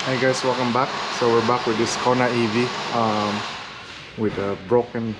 Hey guys, welcome back. So we're back with this Kona EV with a broken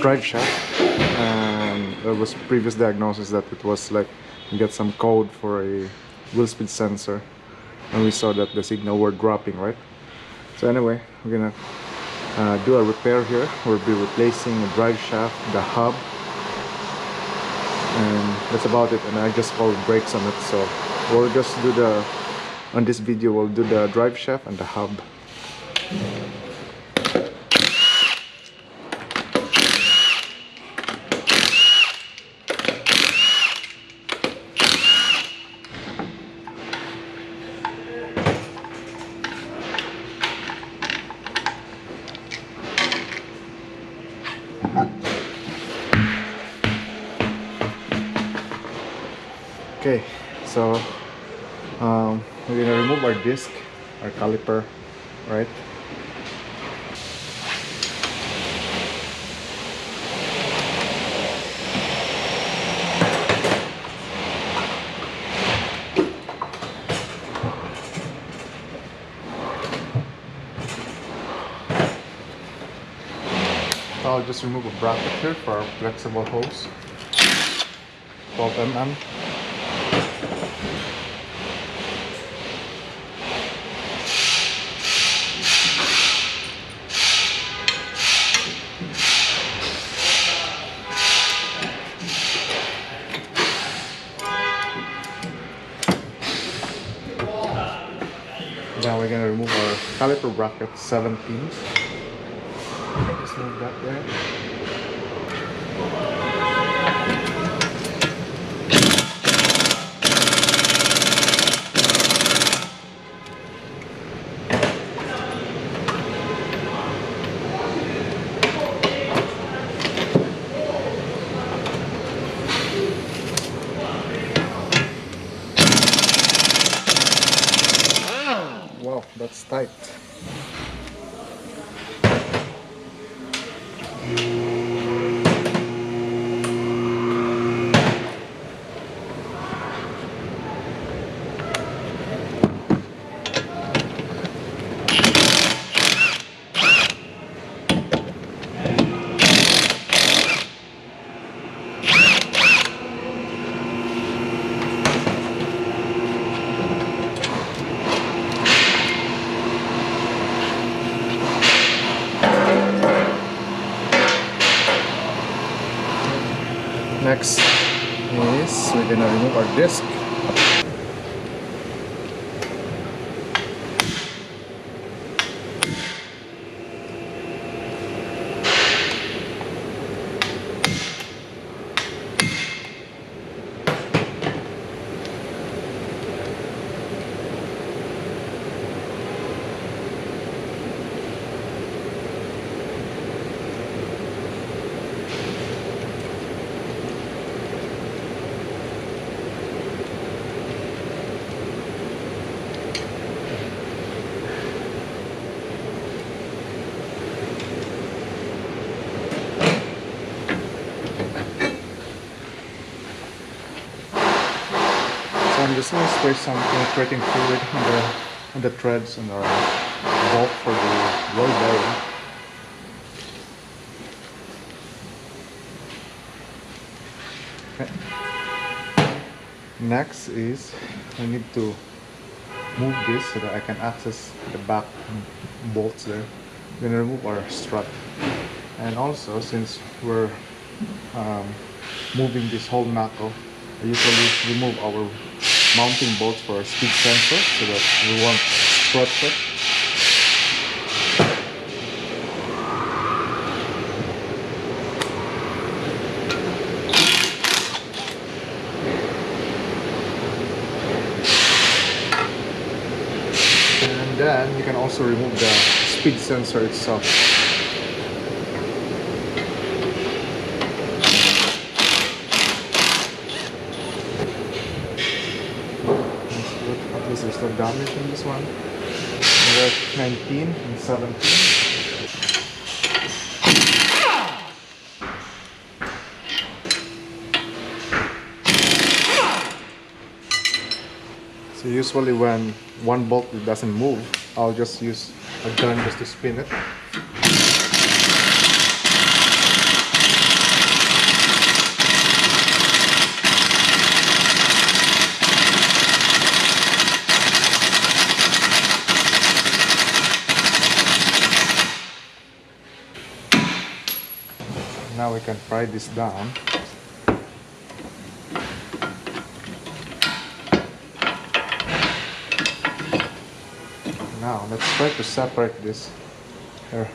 drive shaft, and there was previous diagnosis that it was like you get some code for a wheel speed sensor, and we saw that the signal were dropping, right? So anyway, we're gonna do a repair here. We'll be replacing the drive shaft, the hub, and that's about it. And I just called brakes on it, so we'll just do the on this video we'll do the drive shaft and the hub. Okay, so we're gonna remove our disc, our caliper, right? I'll just remove a bracket here for our flexible hose, 12 mm. Now we're gonna remove our caliper bracket, 7 pins. Just move that there. Wow, that's tight. Next is we're gonna remove our disc. So I'm just going to spray some penetrating fluid on the threads and our bolt for the roll bearing. Okay. Next is I need to move this so that I can access the back bolts there. I'm going to remove our strut, and also since we're moving this whole knuckle, I usually remove our mounting bolts for our speed sensor so that we won't strut it. And then you can also remove the speed sensor itself. At least there's no damage in this one. We're at 19 and 17. So usually when one bolt doesn't move, I'll just use a gun just to spin it. Now we can pry this down. Now let's try to separate this here,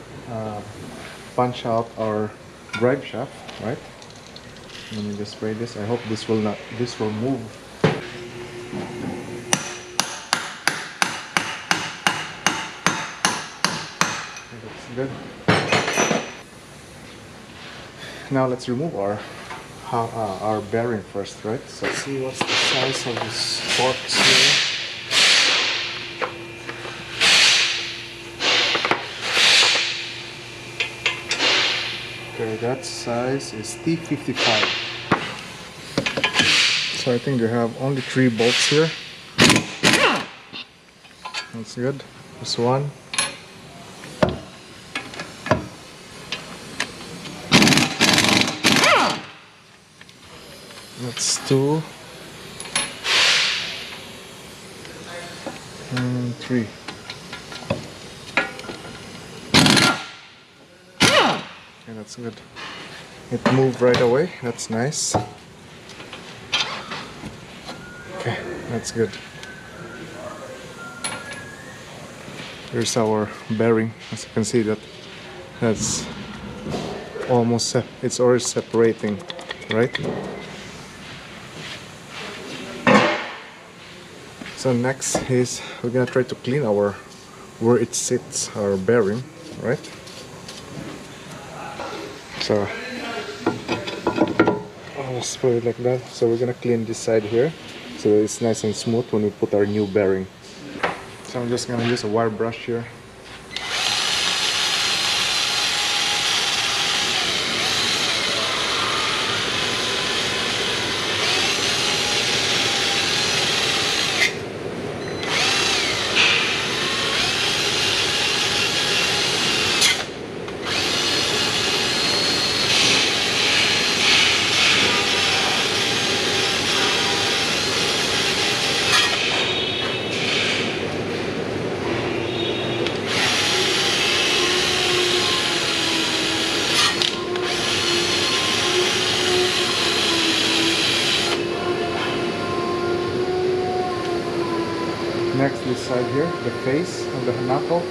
punch out our drive shaft, right? Let me just spray this. I hope this will move. Okay, that's good. Now let's remove our bearing first, right? So let's see what's the size of this forks here. Okay, that size is T55. So I think they have only 3 bolts here. That's good. This one. That's 2 and 3. Okay, that's good. It moved right away. That's nice. Okay, that's good. Here's our bearing. As you can see, that's almost it's already separating, right? So next is we're gonna try to clean where it sits, our bearing, right? So I'll just put it like that. So we're gonna clean this side here so it's nice and smooth when we put our new bearing. So I'm just gonna use a wire brush here. Next, this side here, the face of the knuckle.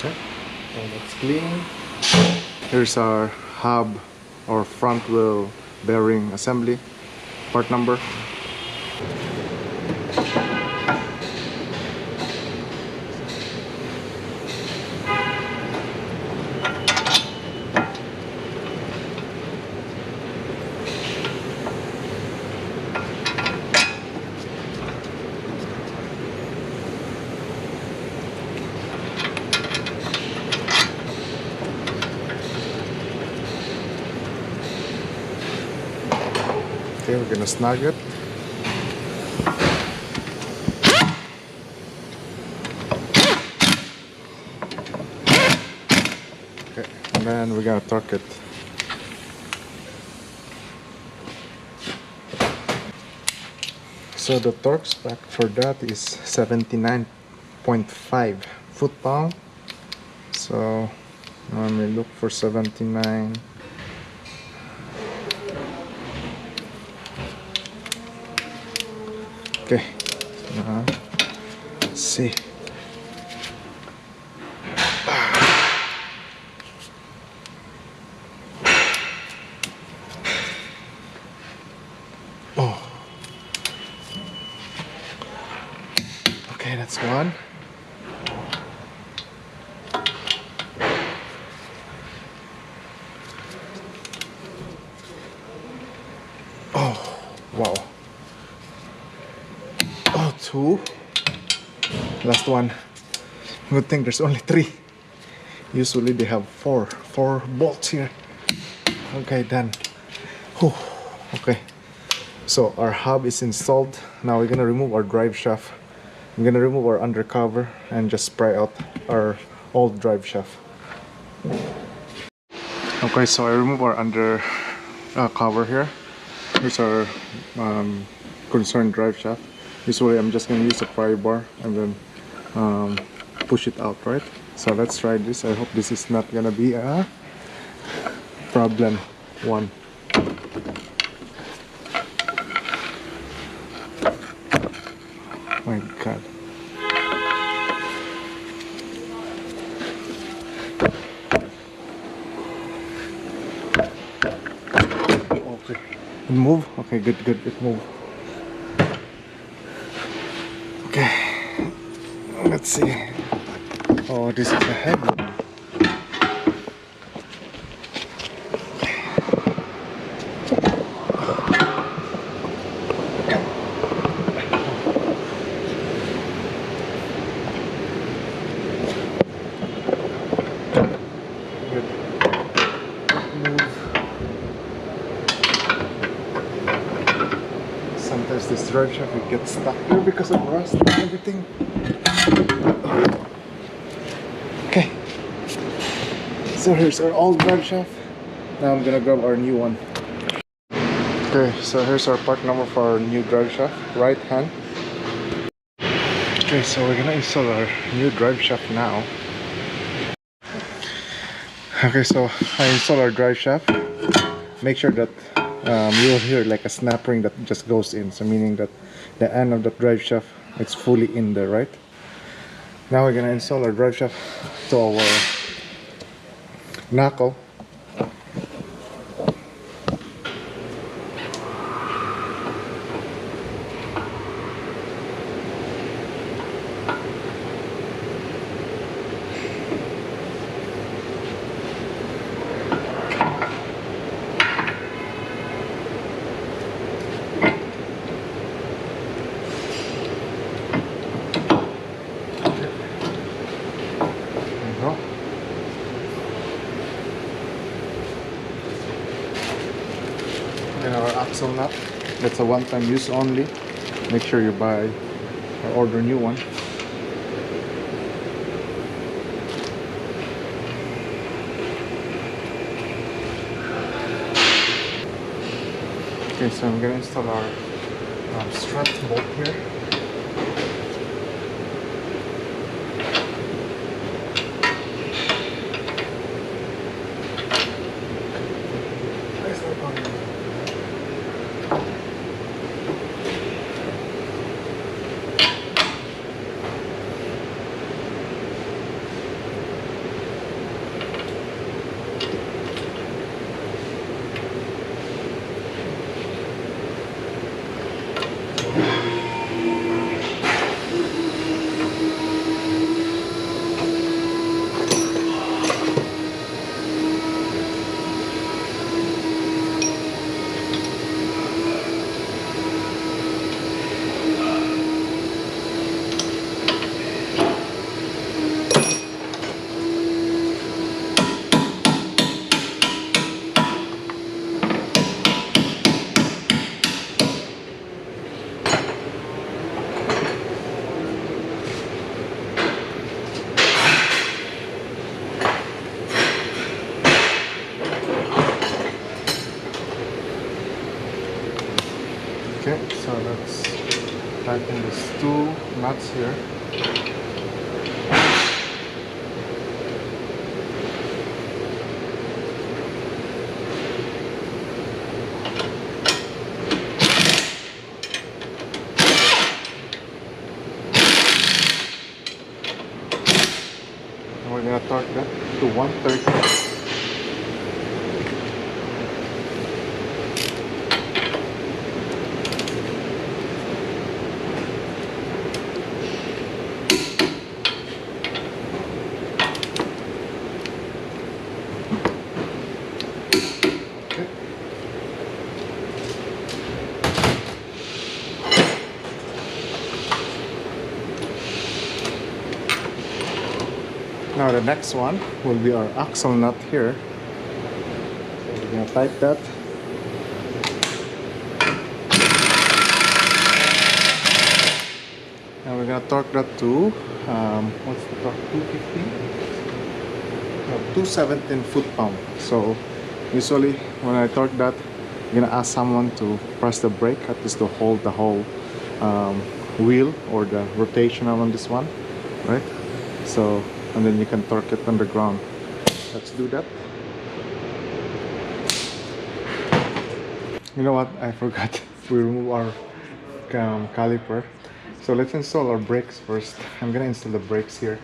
Okay, so that's clean. Here's our hub or front wheel bearing assembly, part number. Okay, we're gonna snug it. Okay, and then we're gonna torque it. So the torque spec for that is 79.5 foot-pound. So let me look for 79. Okay, let's see. Oh. Okay, That's one. Oh, wow. Oh, two. Last one. Good thing there's only three. Usually they have four bolts here. Okay, done. Whew. Okay, so our hub is installed. Now we're gonna remove our drive shaft. I'm gonna remove our undercover and just spray out our old drive shaft. Okay, so I remove our under cover here. Here's our concerned drive shaft. Usually I'm just gonna use a pry bar and then push it out, right? So let's try this. I hope this is not gonna be a problem. One. My God. Okay. It move? Okay, good. It move. Okay. Let's see. Oh, this is a heavy one. Sometimes this drive shaft will get stuck here because of rust and everything. Okay, so here's our old drive shaft. Now I'm gonna grab our new one. Okay, so here's our part number for our new drive shaft, right hand. Okay, so we're gonna install our new drive shaft now. Okay, so I install our drive shaft. Make sure that you'll hear like a snap ring that just goes in, so meaning that the end of the drive shaft it's fully in there, right? Now we're gonna install our drive shaft to our knuckle. And our axle nut, that's a one-time use only. Make sure you buy or order a new one. Okay, so I'm gonna install our strut bolt here. Okay, so let's tighten these two nuts here. And we're gonna torque that to 130. Now the next one will be our axle nut here. So we're gonna tighten that. And we're gonna torque that to what's the torque? 215? No, 217 foot-pound. So usually when I torque that, I'm gonna ask someone to press the brake, at least to hold the whole wheel or the rotational on this one, right? So, and then you can torque it on the ground. Let's do that. You know what? I forgot. We remove our caliper. So let's install our brakes first. I'm gonna install the brakes here.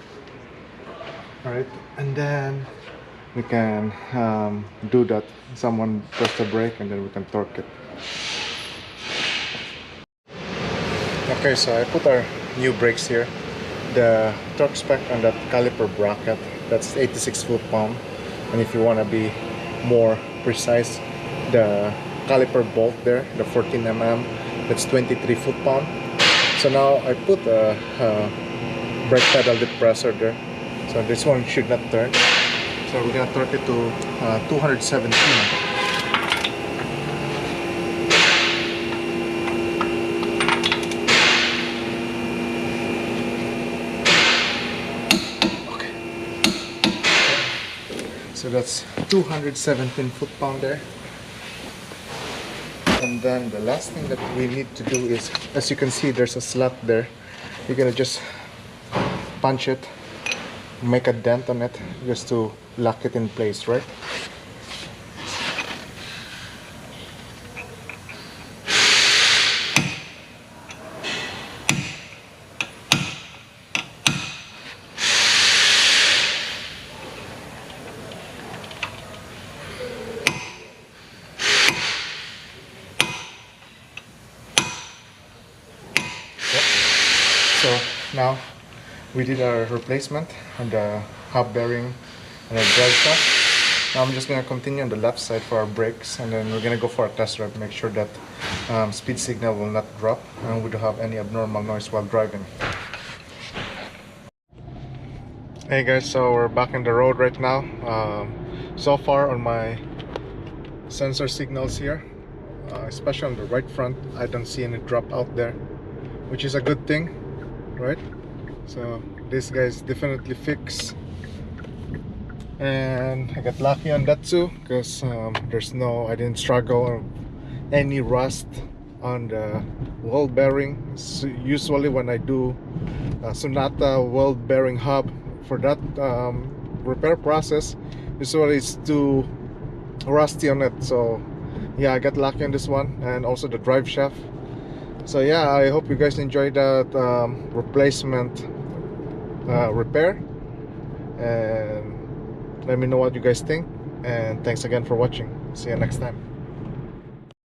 Alright, and then we can do that. Someone press the brake and then we can torque it. Okay, so I put our new brakes here. The torque spec on that caliper bracket, that's 86 foot-pound. And if you want to be more precise, the caliper bolt there, the 14 mm, that's 23 foot-pound. So now I put a brake pedal depressor there. So this one should not turn. So we're gonna torque it to 217. So that's 217 foot-pound there. And then the last thing that we need to do is, as you can see, there's a slot there. You're gonna just punch it, make a dent on it, just to lock it in place, right? So now we did our replacement on the hub bearing and the drive shaft. Now I'm just going to continue on the left side for our brakes, and then we're going to go for a test drive, make sure that speed signal will not drop and we don't have any abnormal noise while driving. Hey guys, so we're back in the road right now. So far on my sensor signals here, especially on the right front, I don't see any drop out there, which is a good thing, right? So this guy's definitely fixed, and I got lucky on that too, because I didn't struggle or any rust on the wheel bearing. So usually when I do Sonata wheel bearing hub, for that repair process, usually it's too rusty on it. So yeah, I got lucky on this one, and also the drive shaft. So yeah, I hope you guys enjoyed that replacement repair, and let me know what you guys think, and thanks again for watching. See you next time.